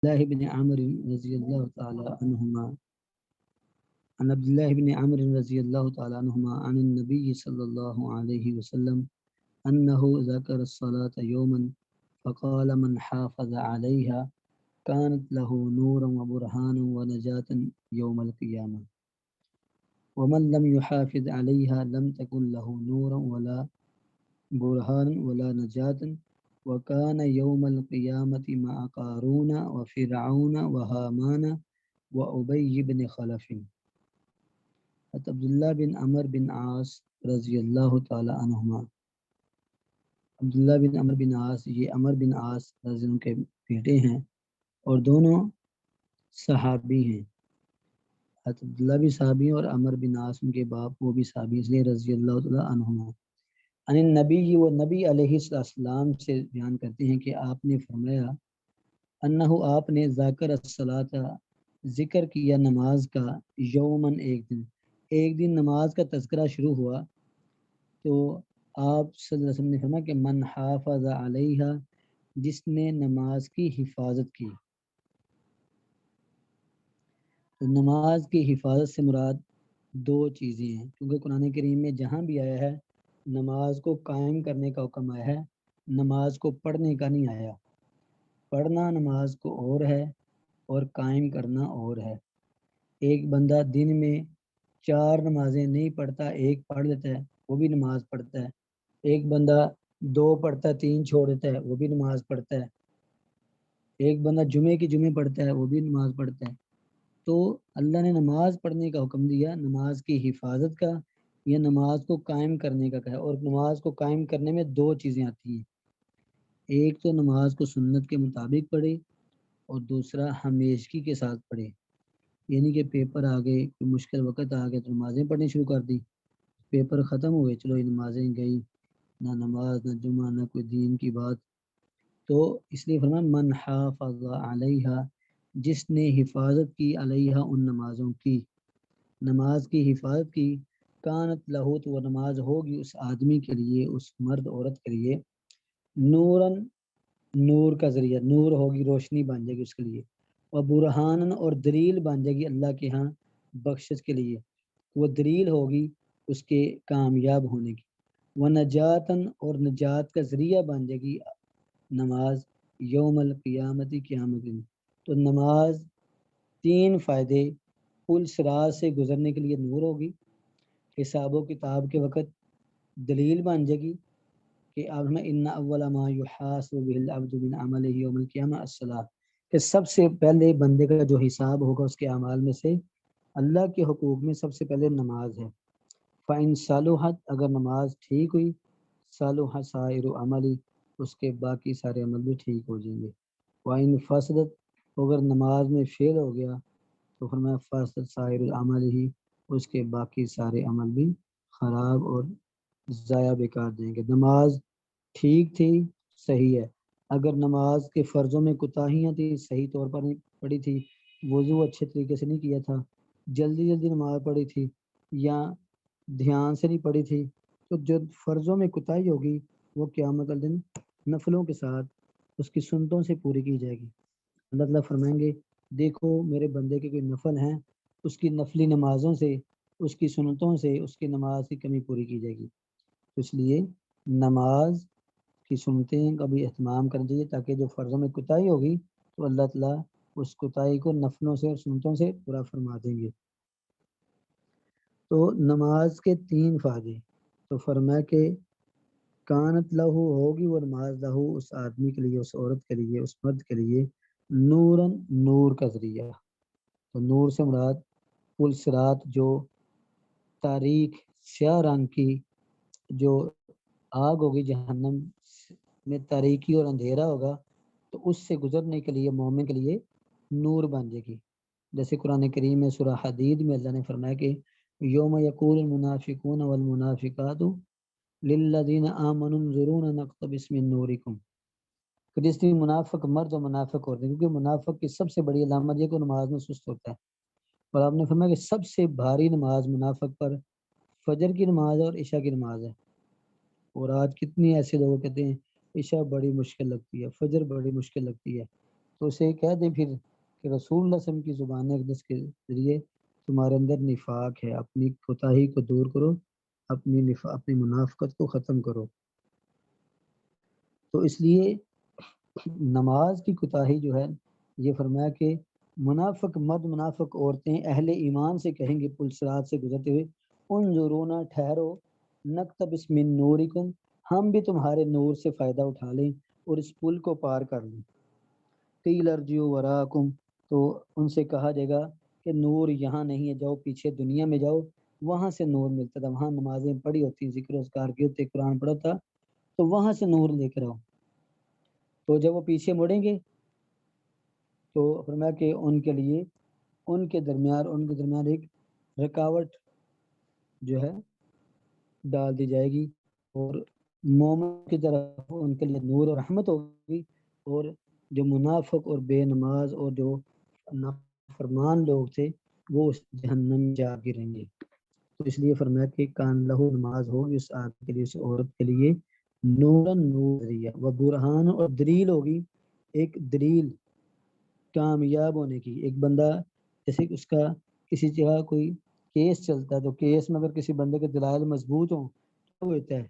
الله بن عمرو رضي الله تعالى عنهما عن عبد الله بن عمرو رضي الله تعالى عنهما عن النبي صلى الله عليه وسلم أنه ذكر الصلاة يوما فقال من حافظ عليها كانت له نورا وبرهانا ونجاة يوم القيامة ومن لم يحافظ عليها لم تكن له نورا ولا برهانا ولا نجاة وكان يوم القيامة مع قارون وفرعون وهامان وأبي بن خلف. حضرت عبداللہ بن عمر بن عاص رضی اللہ تعالی عنہما، عبداللہ بن عمر بن عاص، یہ عمر بن عاص رضی اللہ عنہ کے بیٹے ہیں اور دونوں صحابی ہیں۔ حضرت عبداللہ بھی صحابی ہیں اور عمر بن عاص ان کے باپ وہ بھی صحابی، اس لیے رضی اللہ تعالی عنہما۔ عن النبی، وہ نبی علیہ السلام سے بیان کرتے ہیں کہ آپ نے فرمایا، انہ آپ نے ذاکر الصلاۃ، ذکر کیا نماز کا، یومن ایک دن نماز کا تذکرہ شروع ہوا تو آپ صلی اللہ علیہ وسلم نے فرمایا کہ من حافظ علیہ، جس نے نماز کی حفاظت کی۔ تو نماز کی حفاظت سے مراد دو چیزیں ہیں، کیونکہ قرآن کریم میں جہاں بھی آیا ہے نماز کو قائم کرنے کا حکم آیا ہے، نماز کو پڑھنے کا نہیں آیا۔ پڑھنا نماز کو اور ہے اور قائم کرنا اور ہے۔ ایک بندہ دن میں 4 نمازیں نہیں پڑھتا، ایک پڑھ لیتا ہے وہ بھی نماز پڑھتا ہے۔ ایک بندہ 2 پڑھتا ہے 3 چھوڑ دیتا ہے وہ بھی نماز پڑھتا ہے۔ ایک بندہ جمعے کی جمعے پڑھتا ہے وہ بھی نماز پڑھتا ہے۔ تو اللہ نے نماز پڑھنے کا حکم دیا، نماز کی حفاظت کا یا نماز کو قائم کرنے کا کہا، اور نماز کو قائم کرنے میں 2 چیزیں آتی ہیں، ایک تو نماز کو سنت کے مطابق پڑھے اور دوسرا ہمیشگی کے ساتھ پڑھے۔ یعنی کہ پیپر آ گئے، کوئی مشکل وقت آ گیا تو نمازیں پڑھنی شروع کر دی، پیپر ختم ہوئے چلو یہ نمازیں گئی، نہ نماز نہ جمعہ نہ کوئی دین کی بات۔ تو اس لیے فرمایا من حافظ علیہ، جس نے حفاظت کی، علیہ ان نمازوں کی، نماز کی حفاظت کی، کانت لہو تو وہ نماز ہوگی اس آدمی کے لیے، اس مرد عورت کے لیے، نورن نور کا ذریعہ، نور ہوگی، روشنی بن جائے گی اس کے لیے، اور برہانن اور دلیل بن جائے گی اللہ کے ہاں بخشش کے لیے، وہ دلیل ہوگی اس کے کامیاب ہونے کی، وہ نجاتن اور نجات کا ذریعہ بن جائے گی نماز یوم القیامتی، قیامت دن۔ تو نماز 3 فائدے، پل صراط سے گزرنے کے لیے نور ہوگی، حساب و کتاب کے وقت دلیل بن جائے گی کہ اب میں ان اول ما یحاسب به العبد من عمله یوم القیامہ الصلاۃ، کہ سب سے پہلے بندے کا جو حساب ہوگا اس کے اعمال میں سے اللہ کے حقوق میں سب سے پہلے نماز ہے۔ فَإِن صَلُحَتْ، اگر نماز ٹھیک ہوئی، صَلُحَ سائر عملی، اس کے باقی سارے عمل بھی ٹھیک ہو جائیں گے۔ وَإِن فَسَدَتْ، اگر نماز میں فیل ہو گیا تو فرمایا فَسَدَ سائر العمل ہی، اس کے باقی سارے عمل بھی خراب اور ضائع بیکار دیں گے۔ نماز ٹھیک تھی، صحیح ہے، اگر نماز کے فرضوں میں کوتاہیاں تھی، صحیح طور پر نہیں پڑھی تھی، وضو اچھے طریقے سے نہیں کیا تھا، جلدی نماز پڑھی تھی یا دھیان سے نہیں پڑھی تھی، تو جو فرضوں میں کوتاہی ہوگی وہ قیامت کے دن نفلوں کے ساتھ اس کی سنتوں سے پوری کی جائے گی۔ اللہ تعالیٰ فرمائیں گے دیکھو میرے بندے کے کوئی نفل ہیں، اس کی نفلی نمازوں سے، اس کی سنتوں سے اس کی نماز کی کمی پوری کی جائے گی۔ اس لیے نماز کی سنتیں کا بھی اہتمام کرنا چاہیے تاکہ جو فرضوں میں کوتاہی ہوگی تو اللہ تعالیٰ اس کوتاہی کو نفلوں سے اور سنتوں سے پورا فرما دیں گے۔ تو نماز کے 3 فائدے، تو فرمایا کہ کانت لہو ہوگی وہ نماز، لہو اس آدمی کے لیے، اس عورت کے لیے، اس مرد کے لیے، نورن نور کا ذریعہ۔ تو نور سے مراد پل صراط، جو تاریک سیاہ رنگ کی جو آگ ہوگی جہنم میں، تاریکی اور اندھیرا ہوگا، تو اس سے گزرنے کے لیے مومن کے لیے نور بن جائے گی۔ جیسے قرآن کریم میں سورہ حدید میں اللہ نے فرمایا کہ یوم یقول المنافقون والمنافقات للذین آمنوا انظرونا نقتبس من نورکم، کہ جس دن منافق مرد و منافق ہوتے ہیں، کیونکہ منافق کی سب سے بڑی علامت یہ کہ نماز میں سست ہوتا ہے، اور آپ نے فرمایا کہ سب سے بھاری نماز منافق پر فجر کی نماز اور عشاء کی نماز ہے۔ اور آج کتنی ایسے لوگ کہتے ہیں عشاء بڑی مشکل لگتی ہے، فجر بڑی مشکل لگتی ہے، تو اسے کہہ دیں پھر کہ رسول اللہ صلی اللہ علیہ وسلم کی زبان اقدس کے ذریعے تمہارے اندر نفاق ہے، اپنی کوتاہی کو دور کرو، اپنی منافقت کو ختم کرو۔ تو اس لیے نماز کی کوتاہی جو ہے، یہ فرمایا کہ منافق مرد منافق عورتیں اہل ایمان سے کہیں گے پلسرات سے گزرتے ہوئے، انظرونا ٹھہرو، نقتبس من نورکم، ہم بھی تمہارے نور سے فائدہ اٹھا لیں اور اس پل کو پار کر لیں۔ قیل ارجعوا وراءکم، تو ان سے کہا جائے گا کہ نور یہاں نہیں ہے، جاؤ پیچھے دنیا میں جاؤ، وہاں سے نور ملتا تھا، وہاں نمازیں پڑھی ہوتی، ذکر و اذکار کی ہوتے، قرآن پڑھا تھا، تو وہاں سے نور لے کر آؤ۔ تو جب وہ پیچھے مڑیں گے تو فرمایا کہ ان کے درمیان ایک رکاوٹ جو ہے ڈال دی جائے گی، اور مومن کی طرف ان کے لیے نور اور رحمت ہوگی، اور جو منافق اور بے نماز اور جو نافرمان لوگ تھے وہ اس جہنم میں جا گریں گے۔ تو اس لیے فرمایا کہ کان لہو، نماز ہوگی اس آدمی کے لیے، اس عورت کے لیے، نورن نور ذریعہ، و برہان، اور دلیل ہوگی، ایک دلیل کامیاب ہونے کی۔ ایک بندہ جیسے اس کا کسی جگہ کوئی کیس چلتا ہے، تو کیس میں اگر کسی بندے کے دلائل مضبوط ہوں تو وہ ہوتا ہے،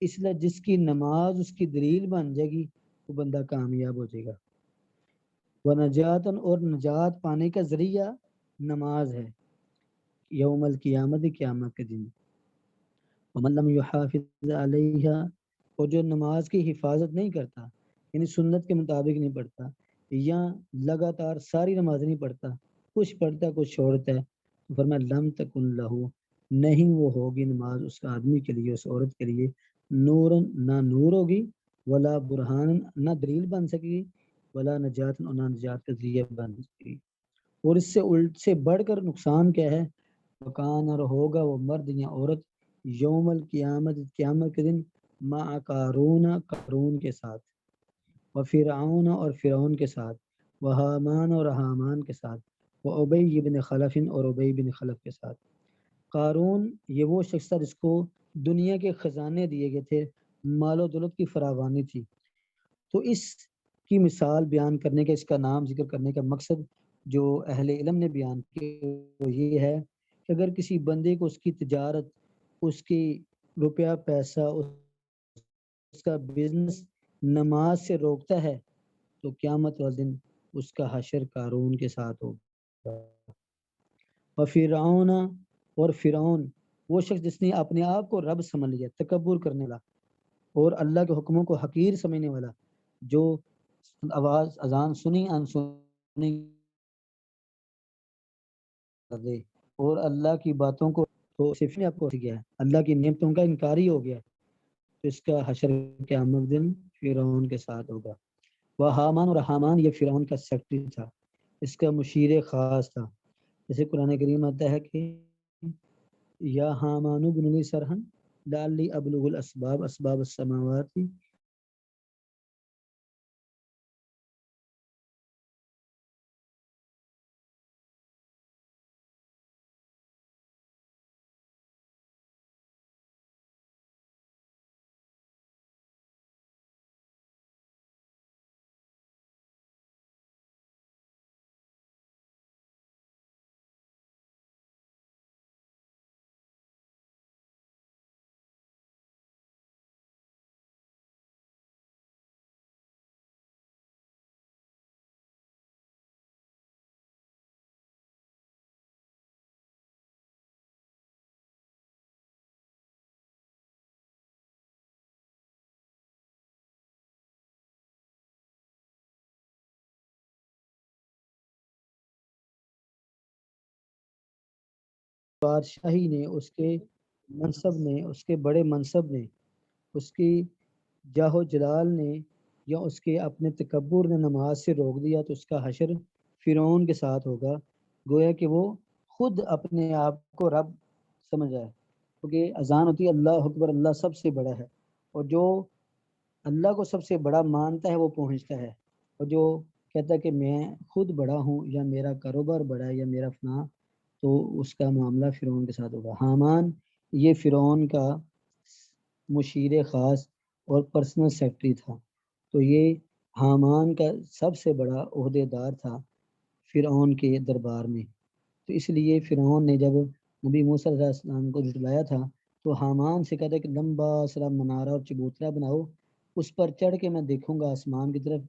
اس لیے جس کی نماز اس کی دلیل بن جائے گی وہ بندہ کامیاب ہو جائے گا۔ ونجاتن، اور نجات پانے کا ذریعہ نماز ہے یوم القیامت، قیامت کے دن۔ ومن لم یحافظ علیہا، اور جو نماز کی حفاظت نہیں کرتا، یعنی سنت کے مطابق نہیں پڑھتا، یا لگاتار ساری نماز نہیں پڑھتا، کچھ پڑھتا ہے کچھ چھوڑتا ہے، تو فرمایا لم تکن لہو، نہیں وہ ہوگی نماز اس آدمی کے لیے، اس عورت کے لیے، نورن، نہ نور ہوگی، ولا برہان، نہ دلیل بن سکے گی، ولا نجات، اور نہ نجات کا ذریعہ بن سکے گی۔ اور اس سے الٹ سے بڑھ کر نقصان کیا ہے، مکان، اور ہوگا وہ مرد یا عورت، یوم القیامت، قیامت کے دن، مع قارون، قارون کے ساتھ، و فرعون، اور فرعون کے ساتھ، و حامان، اور حامان کے ساتھ، و ابی بن خلف، اور ابی بن خلف کے ساتھ۔ قارون یہ وہ شخص تھا جس کو دنیا کے خزانے دیے گئے تھے، مال و دولت کی فراوانی تھی۔ تو اس کی مثال بیان کرنے کا، اس کا نام ذکر کرنے کا مقصد جو اہل علم نے بیان کیا وہ یہ ہے کہ اگر کسی بندے کو اس کی تجارت، اس کی روپیہ پیسہ، اس کا بزنس نماز سے روکتا ہے تو قیامت والے دن اس کا حشر قارون کے ساتھ ہوگا۔ وفرعون، اور فرعون وہ شخص جس نے اپنے آپ کو رب سمجھ لیا، تکبر کرنے والا اور اللہ کے حکموں کو حقیر سمجھنے والا، جو آواز اذان سنی انسنی کر دے، اور اللہ کی باتوں کو تو صرف آپ کو گیا ہے، اللہ کی نعمتوں کا انکاری ہو گیا، تو اس کا حشر قیامت دن فرعون کے ساتھ ہوگا۔ وہ حامان، اور حامان یہ فرعون کا سیکرٹری تھا، اس کا مشیر خاص تھا، جیسے قرآن کریم آتا ہے کہ یا حامان ابن لی سرحن لعلی ابلغ الاسباب اسباب السماوات، بادشاہی نے، اس کے منصب نے، اس کے بڑے منصب نے، اس کی جاہ و جلال نے، یا اس کے اپنے تکبر نے نماز سے روک دیا تو اس کا حشر فرعون کے ساتھ ہوگا۔ گویا کہ وہ خود اپنے آپ کو رب سمجھ ہے، کیونکہ اذان ہوتی ہے اللہ اکبر، اللہ سب سے بڑا ہے، اور جو اللہ کو سب سے بڑا مانتا ہے وہ پہنچتا ہے، اور جو کہتا ہے کہ میں خود بڑا ہوں، یا میرا کاروبار بڑا ہے، یا میرا فلاں، تو اس کا معاملہ فرعون کے ساتھ ہوگا۔ حامان یہ فرعون کا مشیر خاص اور پرسنل سیکرٹری تھا، تو یہ حامان کا سب سے بڑا عہدے دار تھا فرعون کے دربار میں، تو اس لیے فرعون نے جب نبی موسیٰ علیہ السلام کو جھٹلایا تھا تو حامان سے کہا تھا کہ لمبا سا منارہ اور چبوترا بناؤ، اس پر چڑھ کے میں دیکھوں گا آسمان کی طرف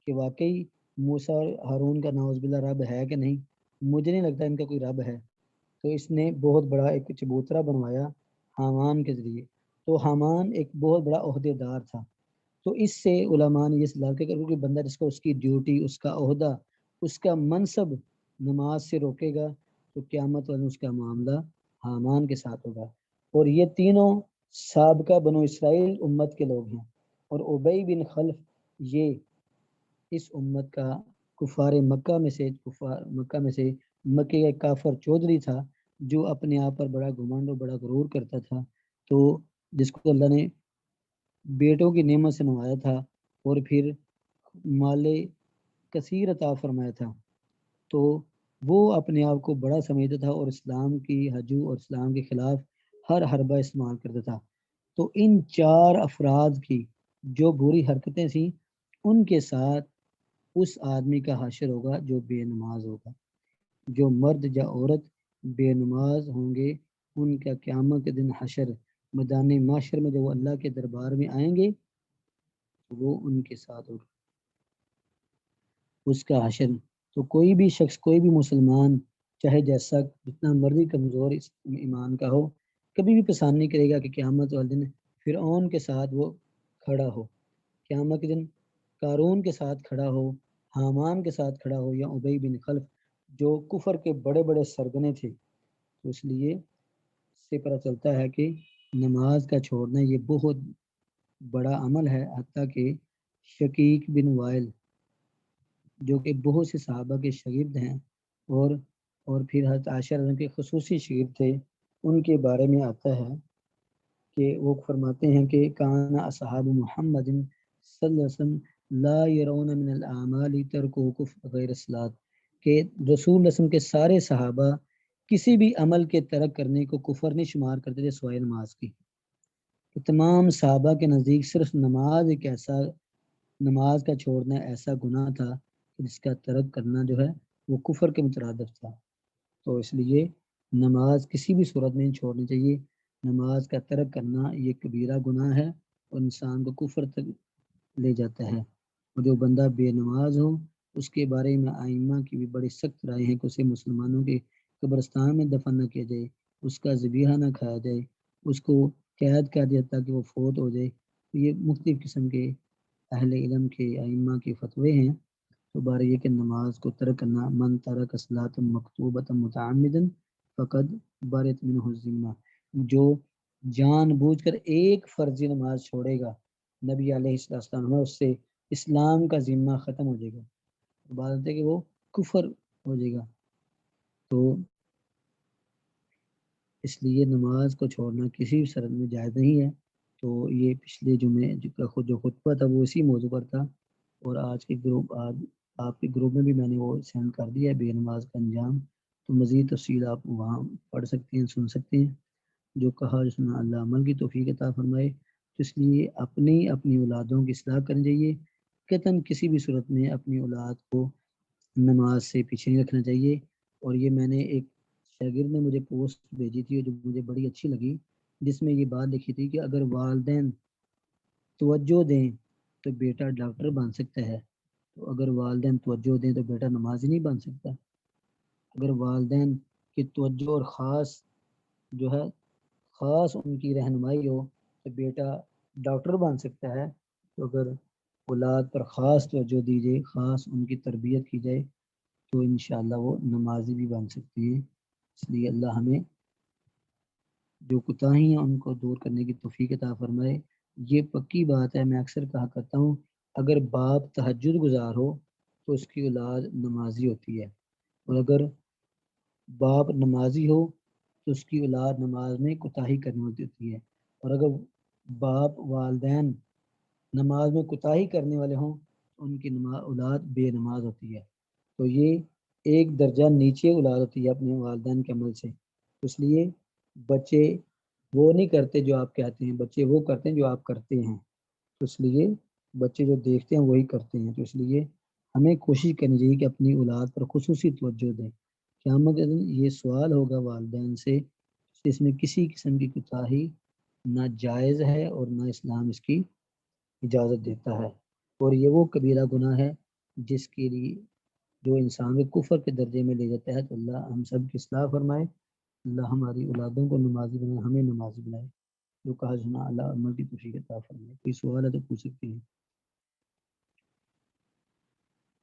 کہ واقعی موسیٰ اور ہارون کا نعوذ باللہ رب ہے کہ نہیں، مجھے نہیں لگتا ان کا کوئی رب ہے۔ تو اس نے بہت بڑا ایک چبوترا بنوایا حامان کے ذریعے، تو حامان ایک بہت بڑا عہدے دار تھا۔ تو اس سے علماء نے یہ صلاح کہ کوئی بندہ جس کو اس کی ڈیوٹی، اس کا عہدہ، اس کا منصب نماز سے روکے گا تو قیامت والے اس کا معاملہ حامان کے ساتھ ہوگا۔ اور یہ تینوں سابقہ بنو اسرائیل امت کے لوگ ہیں، اور ابی بن خلف یہ اس امت کا کفار مکہ میں سے مکے کا کافر چودھری تھا، جو اپنے آپ پر بڑا گھمنڈ اور بڑا غرور کرتا تھا، تو جس کو اللہ نے بیٹوں کی نعمت سے نوایا تھا اور پھر مال کثیر عطا فرمایا تھا، تو وہ اپنے آپ کو بڑا سمجھتا تھا اور اسلام کی ہجو اور اسلام کے خلاف ہر حربہ استعمال کرتا تھا۔ تو ان چار افراد کی جو بری حرکتیں تھیں ان کے ساتھ اس آدمی کا حشر ہوگا جو بے نماز ہوگا، جو مرد یا عورت بے نماز ہوں گے ان کا قیامت کے دن حشر میدان معاشر میں جب وہ اللہ کے دربار میں آئیں گے وہ ان کے ساتھ ہوگا اس کا حشر۔ تو کوئی بھی شخص، کوئی بھی مسلمان، چاہے جیسا جتنا مرضی کمزور ایمان کا ہو، کبھی بھی پسند نہیں کرے گا کہ قیامت والے دن فرعون کے ساتھ وہ کھڑا ہو، قیامت کے دن قارون کے ساتھ کھڑا ہو، حامان کے ساتھ کھڑا ہو، یا ابی بن خلف جو کفر کے بڑے بڑے سرگنے تھے۔ تو اس لیے سے پتہ چلتا ہے کہ نماز کا چھوڑنا یہ بہت بڑا عمل ہے، حتیٰ کہ شقیق بن وائل جو کہ بہت سے صحابہ کے شاگرد ہیں اور پھر حضرت عائشہ رضی اللہ عنہا کے خصوصی شاگرد تھے، ان کے بارے میں آتا ہے کہ وہ فرماتے ہیں کہ کان اصحاب محمد صلی اللہ علیہ وسلم لا يرون من الاعمال ترک غیر الصلاۃ، کہ رسول اللہ علیہ وسلم کے سارے صحابہ کسی بھی عمل کے ترک کرنے کو کفر نہیں شمار کرتے تھے سوائے نماز کی۔ کہ تمام صحابہ کے نزدیک صرف نماز کا چھوڑنا ایسا گناہ تھا جس کا ترک کرنا جو ہے وہ کفر کے مترادف تھا۔ تو اس لیے نماز کسی بھی صورت میں نہیں چھوڑنی چاہیے، نماز کا ترک کرنا یہ کبیرہ گناہ ہے اور انسان کو کفر تک لے جاتا ہے۔ اور جو بندہ بے نماز ہو اس کے بارے میں ائمہ کی بھی بڑی سخت رائے ہیں کہ اسے مسلمانوں کے قبرستان میں دفن نہ کیا جائے، اس کا ذبیحہ نہ کھایا جائے، اس کو قید کر دیا تاکہ وہ فوت ہو جائے۔ تو یہ مختلف قسم کے اہل علم کے ائمہ کے فتوے ہیں۔ تو بارے یہ کہ نماز کو ترک کرنا، من ترک صلاۃ مکتوبۃ متعمدا فقد برئت منہ الذمہ، جو جان بوجھ کر ایک فرضی نماز چھوڑے گا نبی علیہ السلام اس سے اسلام کا ذمہ ختم ہو جائے گا، بات ہے کہ وہ کفر ہو جائے گا۔ تو اس لیے نماز کو چھوڑنا کسی بھی صورت میں جائز نہیں ہے۔ تو یہ پچھلے جمعے جو خطبہ تھا وہ اسی موضوع پر تھا، اور آج آپ کے گروپ میں بھی میں نے وہ سینڈ کر دیا ہے بے نماز کا انجام۔ تو مزید تفصیل آپ وہاں پڑھ سکتے ہیں، سن سکتے ہیں۔ جو کہا جس نے اللہ عمل کی توفیق عطا فرمائے، تو اس لیے اپنی اولادوں کی اصلاح کرنی چاہیے، قطعاً کسی بھی صورت میں اپنی اولاد کو نماز سے پیچھے نہیں رکھنا چاہیے۔ اور یہ میں نے ایک شاگرد نے مجھے پوسٹ بھیجی تھی جو مجھے بڑی اچھی لگی، جس میں یہ بات لکھی تھی کہ اگر والدین توجہ دیں تو بیٹا ڈاکٹر بن سکتا ہے، تو اگر والدین توجہ دیں تو بیٹا نمازی نہیں بن سکتا۔ اگر والدین کی توجہ اور خاص ان کی رہنمائی ہو تو بیٹا ڈاکٹر بن سکتا ہے۔ تو اگر اولاد پر خاص توجہ دی جائے، خاص ان کی تربیت کی جائے تو انشاءاللہ وہ نمازی بھی بن سکتی ہیں۔ اس لیے اللہ ہمیں جو کوتاہی ہیں ان کو دور کرنے کی توفیق عطا فرمائے۔ یہ پکی بات ہے، میں اکثر کہا کرتا ہوں، اگر باپ تہجد گزار ہو تو اس کی اولاد نمازی ہوتی ہے، اور اگر باپ نمازی ہو تو اس کی اولاد نماز میں کوتاہی کرنی ہوتی ہے، اور اگر باپ والدین نماز میں کوتاہی کرنے والے ہوں تو ان کی اولاد بے نماز ہوتی ہے۔ تو یہ ایک درجہ نیچے اولاد ہوتی ہے اپنے والدین کے عمل سے۔ اس لیے بچے وہ نہیں کرتے جو آپ کہتے ہیں، بچے وہ کرتے ہیں جو آپ کرتے ہیں۔ تو اس لیے بچے جو دیکھتے ہیں وہی کرتے ہیں، تو اس لیے ہمیں کوشش کرنی چاہیے کہ اپنی اولاد پر خصوصی توجہ دیں۔ قیامت کے دن یہ سوال ہوگا والدین سے، اس میں کسی قسم کی کوتاہی نہ جائز ہے اور نہ اسلام اس کی اجازت دیتا ہے، اور یہ وہ کبیرہ گناہ ہے جس کے لیے جو انسان کو کفر کے درجے میں لے جاتا ہے۔ تو اللہ ہم سب کی اصلاح فرمائے، اللہ ہماری اولادوں کو نمازی بنائے، ہمیں نمازی بنائے، جو کہا سنا اللہ عمل کی توفیق عطا فرمائے۔ کوئی سوال ہے تو پوچھ سکتے ہیں۔